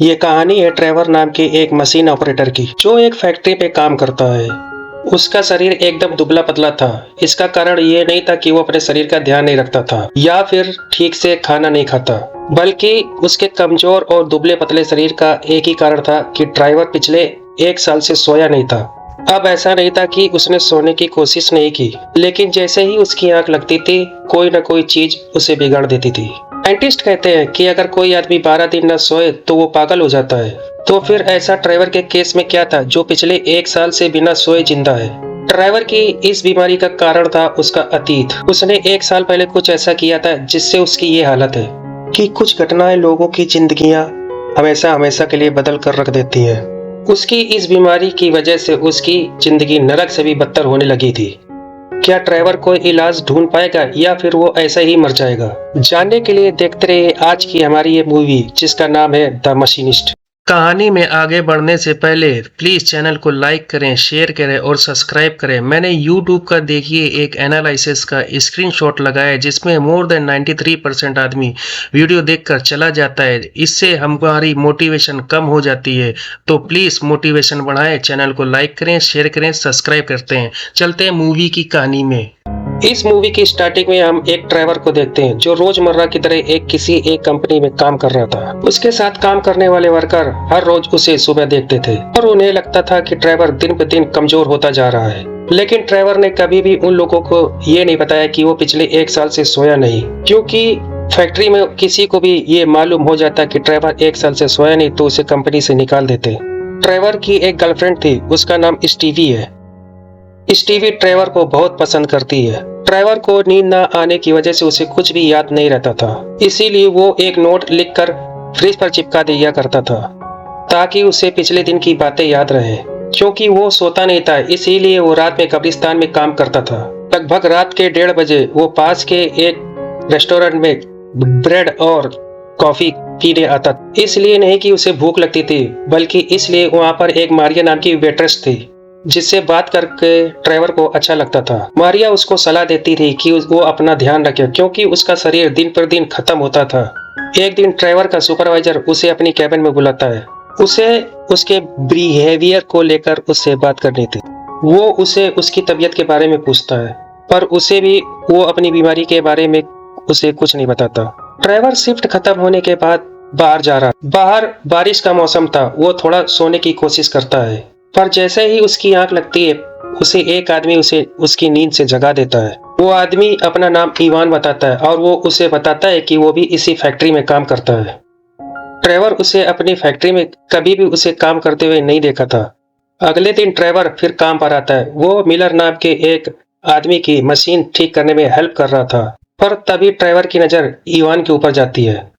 ये कहानी है ट्रेवर नाम के एक मशीन ऑपरेटर की, जो एक फैक्ट्री पे काम करता है। उसका शरीर एकदम दुबला पतला था। इसका कारण ये नहीं था कि वो अपने शरीर का ध्यान नहीं रखता था या फिर ठीक से खाना नहीं खाता, बल्कि उसके कमजोर और दुबले पतले शरीर का एक ही कारण था कि ड्राइवर पिछले 1 साल से सोया नहीं था। अब ऐसा नहीं था कि उसने सोने की कोशिश नहीं की, लेकिन जैसे ही उसकी आंख लगती थी, कोई न कोई चीज उसे बिगाड़ देती थी। साइंटिस्ट कहते हैं कि अगर कोई आदमी 12 दिन न सोए तो वो पागल हो जाता है। तो फिर ऐसा ड्राइवर के केस में क्या था, जो पिछले 1 साल से बिना सोए जिंदा है? ड्राइवर की इस बीमारी का कारण था उसका अतीत। उसने 1 साल पहले कुछ ऐसा किया था जिससे उसकी ये हालत है कि कुछ घटनाएं लोगों की जिंदगियां हमेशा हमेशा के लिए बदल कर रख देती हैं। उसकी इस बीमारी की वजह से उसकी जिंदगी नरक से भी बदतर होने लगी थी। क्या ड्राइवर कोई इलाज ढूंढ पाएगा या फिर वो ऐसा ही मर जाएगा? जानने के लिए देखते रहिए आज की हमारी ये मूवी, जिसका नाम है द मशीनिस्ट। कहानी में आगे बढ़ने से पहले प्लीज चैनल को लाइक करें, शेयर करें और सब्सक्राइब करें। मैंने YouTube का देखिए एक एनालिसिस का स्क्रीनशॉट लगाया है, जिसमें मोर देन 93% आदमी वीडियो देखकर चला जाता है। इससे हमारी मोटिवेशन कम हो जाती है। तो प्लीज मोटिवेशन बढ़ाएं, चैनल को लाइक करें, शेयर करें, सब्सक्राइब करते हैं। चलते हैं मूवी की कहानी में। इस मूवी की स्टार्टिंग में हम एक ड्राइवर को देखते हैं, जो रोजमर्रा की तरह किसी एक कंपनी में काम कर रहा था। उसके साथ काम करने वाले वर्कर हर रोज उसे सुबह देखते थे और उन्हें लगता था कि ड्राइवर दिन ब दिन कमजोर होता जा रहा है। लेकिन ड्राइवर ने कभी भी उन लोगों को ये नहीं बताया कि वो पिछले 1 साल से सोया नहीं, क्योंकि फैक्ट्री में किसी को भी ये मालूम हो जाता कि ड्राइवर 1 साल से सोया नहीं तो उसे कंपनी से निकाल देते। ड्राइवर की एक गर्लफ्रेंड थी, उसका नाम स्टीवी है। स्टीवी ड्राइवर को बहुत पसंद करती है। ड्राइवर को नींद न आने की वजह से उसे कुछ भी याद नहीं रहता था, इसीलिए वो एक नोट लिखकर फ्रिज पर चिपका दिया करता था, ताकि उसे पिछले दिन की बातें याद रहे। क्योंकि वो सोता नहीं था, इसीलिए वो रात में कब्रिस्तान में काम करता था। लगभग रात के 1:30 बजे वो पास के एक रेस्टोरेंट में ब्रेड और कॉफी पीने आता। इसलिए नहीं कि उसे भूख लगती थी, बल्कि इसलिए वहाँ पर एक मारिया नाम की वेट्रेस थी, जिससे बात करके ड्राइवर को अच्छा लगता था। मारिया उसको सलाह देती थी कि वो अपना ध्यान रखे, क्योंकि उसका शरीर दिन पर दिन खत्म होता था। एक दिन ड्राइवर का सुपरवाइजर उसे अपनी कैबिन में बुलाता है। उसे उसके बिहेवियर को लेकर उससे बात करनी थी। वो उसे उसकी तबीयत के बारे में पूछता है, पर उसे भी वो अपनी बीमारी के बारे में उसे कुछ नहीं बताता। ड्राइवर शिफ्ट खत्म होने के बाद बाहर जा रहा। बाहर बारिश का मौसम था। वो थोड़ा सोने की कोशिश करता है, पर जैसे ही उसकी आंख लगती है, उसे एक आदमी उसे उसकी नींद से जगा देता है। वो आदमी अपना नाम इवान बताता है और वो उसे बताता है कि वो भी इसी फैक्ट्री में काम करता है। ड्राइवर उसे अपनी फैक्ट्री में कभी भी उसे काम करते हुए नहीं देखा था। अगले दिन ड्राइवर फिर काम पर आता है। वो मिलर नाम के एक आदमी की मशीन ठीक करने में हेल्प कर रहा था, पर तभी ड्राइवर की नजर इवान के ऊपर जाती है।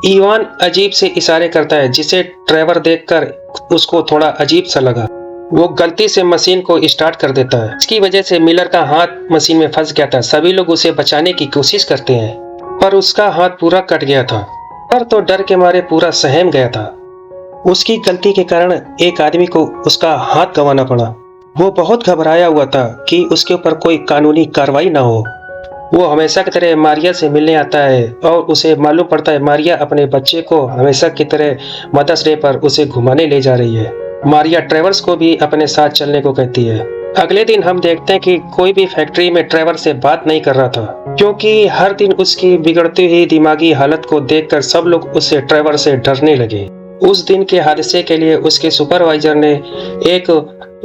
इवान अजीब से इशारे करता है, जिसे ड्राइवर देखकर उसको थोड़ा अजीब सा लगा। वो गलती से मशीन को स्टार्ट कर देता है। इसकी वजह से मिलर का हाथ मशीन में फंस गया था। सभी लोग उसे बचाने की कोशिश करते हैं, पर उसका हाथ पूरा कट गया था। पर तो डर के मारे पूरा सहम गया था। उसकी गलती के कारण एक आदमी को उसका हाथ गंवाना पड़ा। वो बहुत घबराया हुआ था कि उसके ऊपर कोई कानूनी कार्रवाई ना हो। वो हमेशा की तरह मारिया से मिलने आता है और उसे मालूम पड़ता है मारिया अपने बच्चे को हमेशा की तरह मदर्स डे पर उसे घुमाने ले जा रही है। मारिया ट्रेवर्स को भी अपने साथ चलने को कहती है। अगले दिन हम देखते हैं कि कोई भी फैक्ट्री में ट्रेवर से बात नहीं कर रहा था, क्योंकि हर दिन उसकी बिगड़ती हुई दिमागी हालत को देखकर सब लोग उससे ट्रेवर से डरने लगे। उस दिन के हादसे के लिए उसके सुपरवाइजर ने एक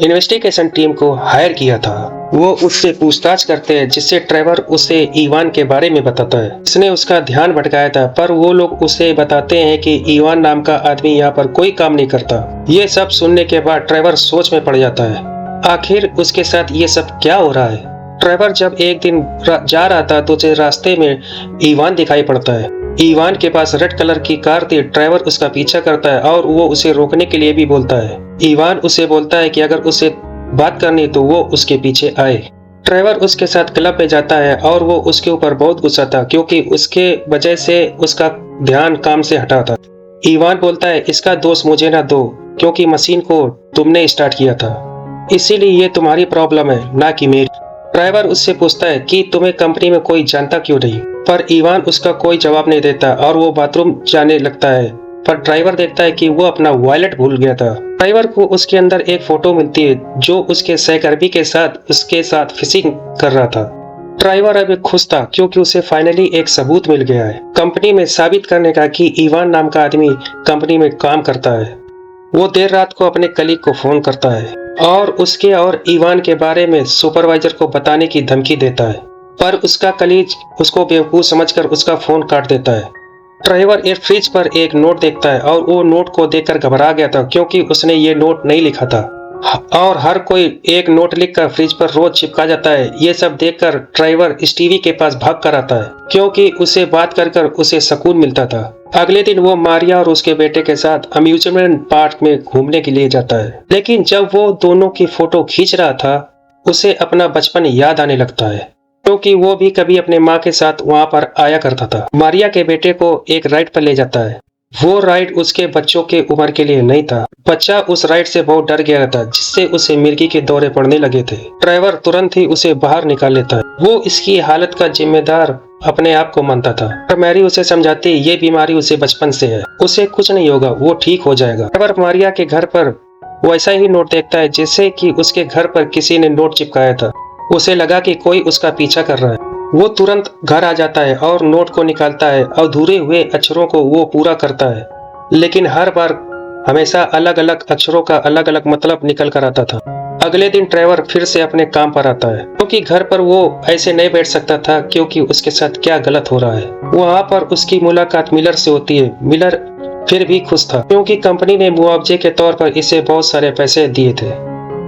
इन्वेस्टिगेशन टीम को हायर किया था। वो उससे पूछताछ करते हैं, जिससे ट्रेवर उसे इवान के बारे में बताता है। इसने उसका ध्यान भटकाया था, पर वो लोग उसे बताते हैं कि इवान नाम का आदमी यहाँ पर कोई काम नहीं करता। ये सब सुनने के बाद ट्रेवर सोच में पड़ जाता है, आखिर उसके साथ ये सब क्या हो रहा है। ट्रेवर जब एक दिन जा रहा था तो उसे रास्ते में इवान दिखाई पड़ता है। इवान के पास रेड कलर की कार थी। ड्राइवर उसका पीछा करता है और वो उसे रोकने के लिए भी बोलता है। इवान उसे बोलता है कि अगर उसे बात करनी तो वो उसके पीछे आए। ड्राइवर उसके साथ क्लब में जाता है और वो उसके ऊपर बहुत गुस्सा था, क्योंकि उसके वजह से उसका ड्राइवर काम से हटा था। इवान बोलता है, इसका दोष मुझे ना दो, क्योंकि मशीन को तुमने स्टार्ट किया था, इसीलिए ये तुम्हारी प्रॉब्लम है, ना कि मेरी। ड्राइवर उससे पूछता है कि तुम्हें कंपनी में कोई जानता क्यों नहीं, पर इवान उसका कोई जवाब नहीं देता और वो बाथरूम जाने लगता है। पर ड्राइवर देखता है कि वो अपना वॉलेट भूल गया था। ड्राइवर को उसके अंदर एक फोटो मिलती है जो उसके सहकर्मी के साथ उसके साथ फिशिंग कर रहा था। ड्राइवर अभी खुश था क्योंकि उसे फाइनली एक सबूत मिल गया है कंपनी में साबित करने का कि इवान नाम का आदमी कंपनी में काम करता है। वो देर रात को अपने कलीग को फोन करता है और उसके और इवान के बारे में सुपरवाइजर को बताने की धमकी देता है, पर उसका कलीग उसको बेवकूफ समझकर उसका फोन काट देता है। ड्राइवर एक फ्रिज पर एक नोट देखता है और वो नोट को देखकर घबरा गया था क्योंकि उसने ये नोट नहीं लिखा था और हर कोई एक नोट लिखकर फ्रिज पर रोज चिपका जाता है। ये सब देखकर ड्राइवर स्टीवी के पास भाग कर आता है क्योंकि उसे बात कर उसे सुकून मिलता था। अगले दिन वो मारिया और उसके बेटे के साथ अम्यूजमेंट पार्क में घूमने के लिए जाता है, लेकिन जब वो दोनों की फोटो खींच रहा था उसे अपना बचपन याद आने लगता है क्योंकि वो भी कभी अपने माँ के साथ वहाँ पर आया करता था। मारिया के बेटे को एक राइड पर ले जाता है। वो राइड उसके बच्चों के उम्र के लिए नहीं था। बच्चा उस राइड से बहुत डर गया था जिससे उसे मिर्गी के दौरे पड़ने लगे थे। ड्राइवर तुरंत ही उसे बाहर निकाल लेता है। वो इसकी हालत का जिम्मेदार अपने आप को मानता था, पर मैरी उसे समझाती ये बीमारी उसे बचपन से है, उसे कुछ नहीं होगा, वो ठीक हो जाएगा। ड्राइवर मारिया के घर पर वैसा ही नोट देखता है जैसे कि उसके घर पर किसी ने नोट चिपकाया था। उसे लगा कि कोई उसका पीछा कर रहा है। वो तुरंत घर आ जाता है और नोट को निकालता है और अधूरे हुए अक्षरों को वो पूरा करता है, लेकिन हर बार हमेशा अलग अलग अक्षरों का अलग अलग मतलब निकल कर आता था। अगले दिन ड्राइवर फिर से अपने काम पर आता है क्योंकि घर पर वो ऐसे नहीं बैठ सकता था क्योंकि उसके साथ क्या गलत हो रहा है। वहाँ पर उसकी मुलाकात मिलर से होती है। मिलर फिर भी खुश था क्योंकि कंपनी ने मुआवजे के तौर पर इसे बहुत सारे पैसे दिए थे।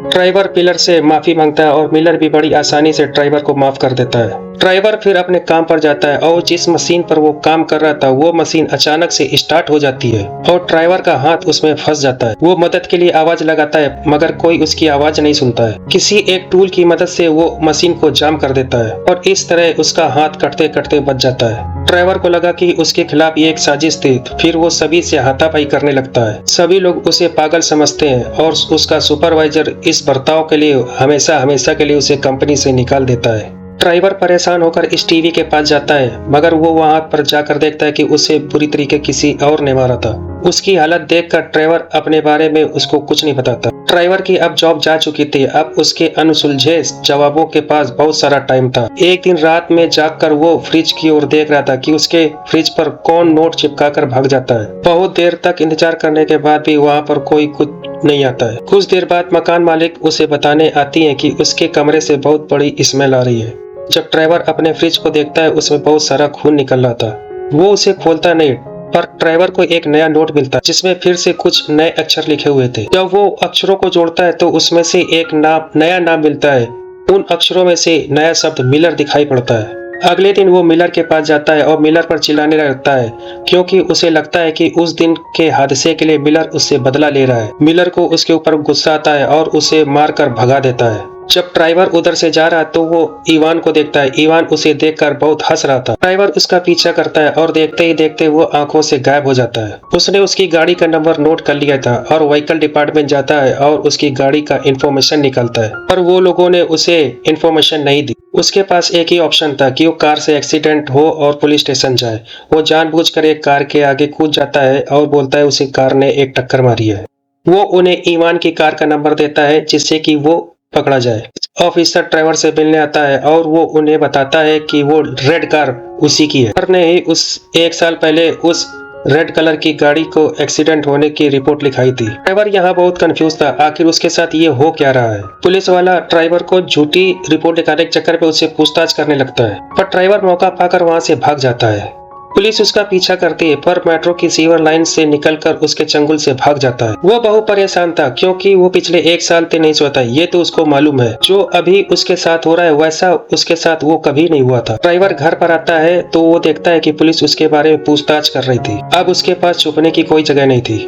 ड्राइवर मिलर से माफी मांगता है और मिलर भी बड़ी आसानी से ड्राइवर को माफ कर देता है। ड्राइवर फिर अपने काम पर जाता है और जिस मशीन पर वो काम कर रहा था वो मशीन अचानक से स्टार्ट हो जाती है और ड्राइवर का हाथ उसमें फंस जाता है। वो मदद के लिए आवाज लगाता है मगर कोई उसकी आवाज नहीं सुनता है। किसी एक टूल की मदद से वो मशीन को जाम कर देता है और इस तरह उसका हाथ कटते कटते बच जाता है। ड्राइवर को लगा कि उसके खिलाफ ये एक साजिश थी, फिर वो सभी से हाथापाई करने लगता है। सभी लोग उसे पागल समझते हैं और उसका सुपरवाइजर इस बर्ताव के लिए हमेशा के लिए उसे कंपनी से निकाल देता है। ड्राइवर परेशान होकर स्टीवी के पास जाता है मगर वो वहां पर जाकर देखता है कि उसे बुरी तरीके किसी और ने मारा था। उसकी हालत देखकर ड्राइवर अपने बारे में उसको कुछ नहीं बताता। ड्राइवर की अब जॉब जा चुकी थी, अब उसके अनसुलझे जवाबों के पास बहुत सारा टाइम था। एक दिन रात में जागकर वो फ्रिज की ओर देख रहा था कि उसके फ्रिज पर कौन नोट चिपका कर भाग जाता है। बहुत देर तक इंतजार करने के बाद भी वहाँ पर कोई कुछ नहीं आता है। कुछ देर बाद मकान मालिक उसे बताने आती है कि उसके कमरे से बहुत बड़ी स्मेल आ रही है। जब ड्राइवर अपने फ्रिज को देखता है उसमें बहुत सारा खून निकल रहा था। वो उसे खोलता नहीं, पर ड्राइवर को एक नया नोट मिलता है जिसमें फिर से कुछ नए अक्षर लिखे हुए थे। जब वो अक्षरों को जोड़ता है तो उसमें से एक नया नाम मिलता है। उन अक्षरों में से नया शब्द मिलर दिखाई पड़ता है। अगले दिन वो मिलर के पास जाता है और मिलर पर चिल्लाने लगता है क्योंकि उसे लगता है कि उस दिन के हादसे के लिए मिलर उससे बदला ले रहा है। मिलर को उसके ऊपर गुस्सा आता है और उसे मारकर भगा देता है। जब ड्राइवर उधर से जा रहा है तो वो इवान को देखता है। इवान उसे देखकर बहुत हंस रहा था। ड्राइवर उसका पीछा करता है और देखते ही देखते वो आंखों से गायब हो जाता है। उसने उसकी गाड़ी का नंबर नोट कर लिया था और व्हीकल डिपार्टमेंट जाता है और उसकी गाड़ी का इंफॉर्मेशन निकालता है, पर वो लोगों ने उसे इंफॉर्मेशन नहीं दी। उसके पास एक ही ऑप्शन था कि वो कार से एक्सीडेंट हो और पुलिस स्टेशन जाए। वो जानबूझकर एक कार के आगे कूद जाता है और बोलता है उसे कार ने एक टक्कर मारी है। वो उन्हें ईमान की कार का नंबर देता है जिससे कि वो पकड़ा जाए। ऑफिसर ड्राइवर से मिलने आता है और वो उन्हें बताता है कि वो रेड कार उसी की है। ने ही उस एक साल पहले उस रेड कलर की गाड़ी को एक्सीडेंट होने की रिपोर्ट लिखाई थी। ड्राइवर यहाँ बहुत कंफ्यूज था, आखिर उसके साथ ये हो क्या रहा है। पुलिस वाला ड्राइवर को झूठी रिपोर्ट दिखाने के चक्कर में उससे पूछताछ करने लगता है, पर ड्राइवर मौका पाकर वहाँ से भाग जाता है। पुलिस उसका पीछा करती है पर मेट्रो की सीवर लाइन से निकलकर उसके चंगुल से भाग जाता है। वो बहुत परेशान था क्योंकि वो पिछले एक साल से नहीं सोता, ये तो उसको मालूम है। जो अभी उसके साथ हो रहा है वैसा उसके साथ वो कभी नहीं हुआ था। ड्राइवर घर पर आता है तो वो देखता है कि पुलिस उसके बारे में पूछताछ कर रही थी। अब उसके पास छुपने की कोई जगह नहीं थी,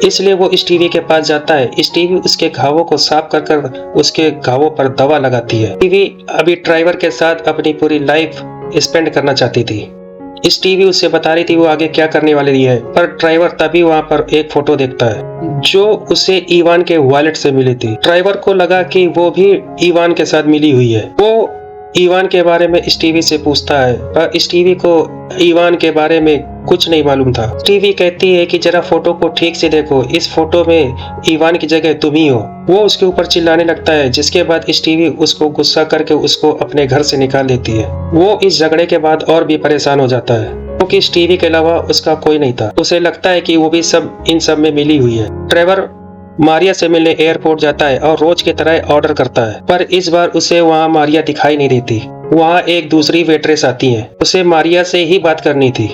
इसलिए वो स्टीवी के पास जाता है। स्टीवी उसके घावों को साफ कर उसके घावों पर दवा लगाती है। स्टीवी अभी ड्राइवर के साथ अपनी पूरी लाइफ स्पेंड करना चाहती थी। स्टीवी उससे बता रही थी वो आगे क्या करने वाली है, पर ड्राइवर तभी वहाँ पर एक फोटो देखता है जो उसे इवान के वॉलेट से मिली थी। ड्राइवर को लगा कि वो भी इवान के साथ मिली हुई है। वो इवान के बारे में स्टीवी से पूछता है, पर स्टीवी को इवान के बारे में कुछ नहीं मालूम था। टीवी कहती है कि जरा फोटो को ठीक से देखो, इस फोटो में इवान की जगह तुम ही हो। वो उसके ऊपर चिल्लाने लगता है, जिसके बाद स्टीवी उसको गुस्सा करके उसको अपने घर से निकाल देती है। वो इस झगड़े के बाद और भी परेशान हो जाता है, क्योंकि स्टीवी के अलावा उसका कोई नहीं था। उसे लगता है कि वो भी इन सब में मिली हुई है। ट्रेवर मारिया से मिलने एयरपोर्ट जाता है और रोज की तरह ऑर्डर करता है, पर इस बार उसे वहाँ मारिया दिखाई नहीं देती। वहाँ एक दूसरी वेट्रेस आती है, उसे मारिया से ही बात करनी थी।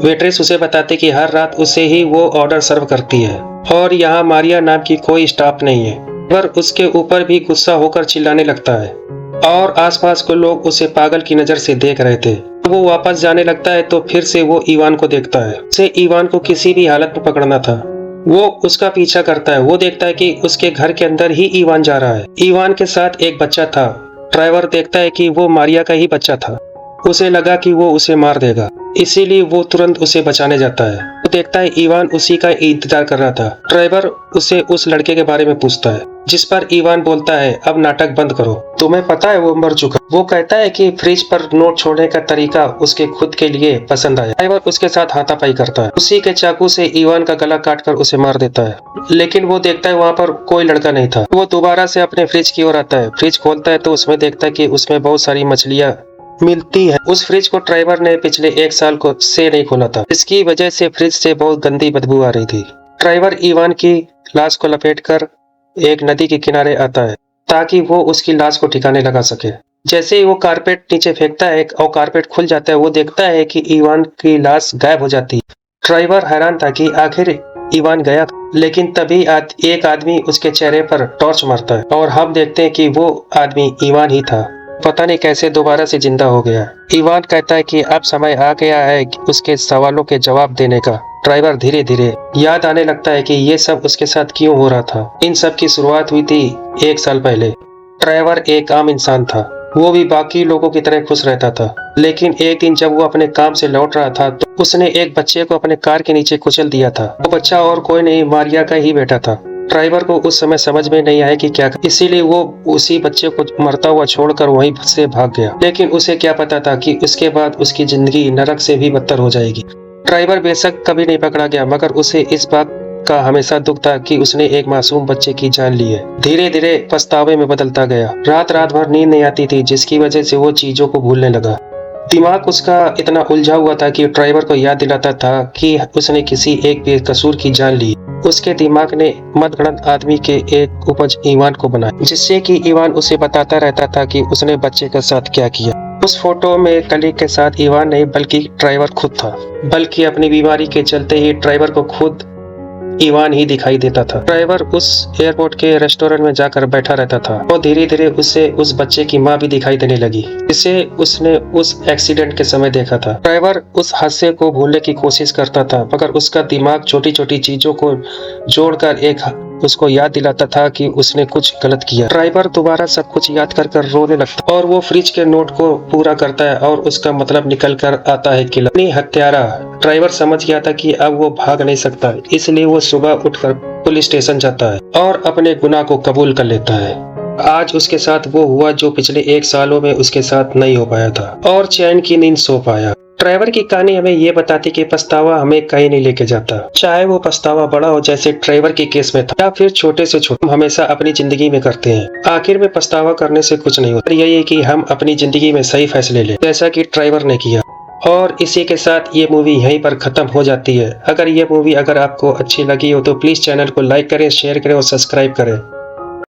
वेट्रेस उसे बताते कि हर रात उसे ही वो ऑर्डर सर्व करती है और यहाँ मारिया नाम की कोई स्टाफ नहीं है। पर उसके ऊपर भी गुस्सा होकर चिल्लाने लगता है और आसपास के लोग उसे पागल की नजर से देख रहे थे। वो वापस जाने लगता है तो फिर से वो इवान को देखता है। उसे इवान को किसी भी हालत में पकड़ना था। वो उसका पीछा करता है। वो देखता है कि उसके घर के अंदर ही इवान जा रहा है। इवान के साथ एक बच्चा था। ड्राइवर देखता है कि वो मारिया का ही बच्चा था। उसे लगा कि वो उसे मार देगा, इसीलिए वो तुरंत उसे बचाने जाता है। वो देखता है इवान उसी का इंतजार कर रहा था। ड्राइवर उसे उस लड़के के बारे में पूछता है, जिस पर इवान बोलता है, अब नाटक बंद करो, तुम्हें पता है वो मर चुका। वो कहता है कि फ्रिज पर नोट छोड़ने का तरीका उसके खुद के लिए पसंद आया। ड्राइवर उसके साथ हाथापाई करता है। उसी के चाकू से इवान का गला काटकर उसे मार देता है। लेकिन वो देखता है वहाँ पर कोई लड़का नहीं था। वो दोबारा से अपने फ्रिज की ओर आता है। फ्रिज खोलता है तो उसमें देखता है कि उसमें बहुत सारी मछलियाँ मिलती है। उस फ्रिज को ड्राइवर ने पिछले 1 साल से नहीं खोला था। इसकी वजह से फ्रिज से बहुत गंदी बदबू आ रही थी। ड्राइवर इवान की लाश को लपेटकर एक नदी के किनारे आता है ताकि वो उसकी लाश को ठिकाने लगा सके। जैसे ही वो कारपेट नीचे फेंकता है और कारपेट खुल जाता है, वो देखता है कि इवान की लाश गायब हो जाती है। ड्राइवर हैरान था कि आखिर इवान गया, लेकिन तभी एक आदमी उसके चेहरे पर टॉर्च मारता है और हम देखते हैं कि वो आदमी इवान ही था। पता नहीं कैसे दोबारा से जिंदा हो गया। इवान कहता है कि अब समय आ गया है उसके सवालों के जवाब देने का। ड्राइवर धीरे धीरे याद आने लगता है कि ये सब उसके साथ क्यों हो रहा था। इन सब की शुरुआत हुई थी 1 साल पहले। ड्राइवर एक आम इंसान था। वो भी बाकी लोगों की तरह खुश रहता था। लेकिन एक दिन जब वो अपने काम से लौट रहा था तो उसने एक बच्चे को अपने कार के नीचे कुचल दिया था। वो बच्चा और कोई नहीं, मारिया का ही बेटा था। ड्राइवर को उस समय समझ में नहीं आया कि क्या, इसीलिए वो उसी बच्चे को मरता हुआ छोड़कर वहीं से भाग गया। लेकिन उसे क्या पता था कि उसके बाद उसकी जिंदगी नरक से भी बदतर हो जाएगी। ड्राइवर बेशक कभी नहीं पकड़ा गया, मगर उसे इस बात का हमेशा दुख था कि उसने एक मासूम बच्चे की जान ली है। धीरे धीरे पछतावे में बदलता गया। रात भर नींद नहीं आती थी, जिसकी वजह से वो चीजों को भूलने लगा। दिमाग उसका इतना उलझा हुआ था कि ड्राइवर को याद दिलाता था कि उसने किसी एक बेकसूर की जान ली। उसके दिमाग ने मतगणत आदमी के एक उपज इवान को बनाया, जिससे कि इवान उसे बताता रहता था कि उसने बच्चे के साथ क्या किया। उस फोटो में कलीग के साथ इवान नहीं बल्कि ड्राइवर खुद था। बल्कि अपनी बीमारी के चलते ही ड्राइवर को खुद इवान ही दिखाई देता था। ड्राइवर उस एयरपोर्ट के रेस्टोरेंट में जाकर बैठा रहता था और धीरे धीरे उसे उस बच्चे की माँ भी दिखाई देने लगी, जिसे उसने उस एक्सीडेंट के समय देखा था। ड्राइवर उस हादसे को भूलने की कोशिश करता था, मगर उसका दिमाग छोटी छोटी चीजों को जोड़कर उसको याद दिलाता था कि उसने कुछ गलत किया। ड्राइवर दोबारा सब कुछ याद कर रोने लगता और वो फ्रिज के नोट को पूरा करता है और उसका मतलब निकल कर आता है किलर अपनी हत्यारा। ड्राइवर समझ गया था कि अब वो भाग नहीं सकता, इसलिए वो सुबह उठकर पुलिस स्टेशन जाता है और अपने गुनाह को कबूल कर लेता है। आज उसके साथ वो हुआ जो पिछले 1 सालों में उसके साथ नहीं हो पाया था और चैन की नींद सो पाया। ड्राइवर की कहानी हमें ये बताती कि पछतावा हमें कहीं नहीं लेके जाता, चाहे वो पछतावा बड़ा हो जैसे ड्राइवर के केस में था, या फिर छोटे से छोटे हम हमेशा अपनी जिंदगी में करते हैं। आखिर में पछतावा करने से कुछ नहीं होता, यही है कि हम अपनी जिंदगी में सही फैसले लें, जैसा कि ड्राइवर ने किया। और इसी के साथ ये मूवी यहीं पर खत्म हो जाती है। अगर ये मूवी आपको अच्छी लगी हो तो प्लीज चैनल को लाइक करें, शेयर करें और सब्सक्राइब करें।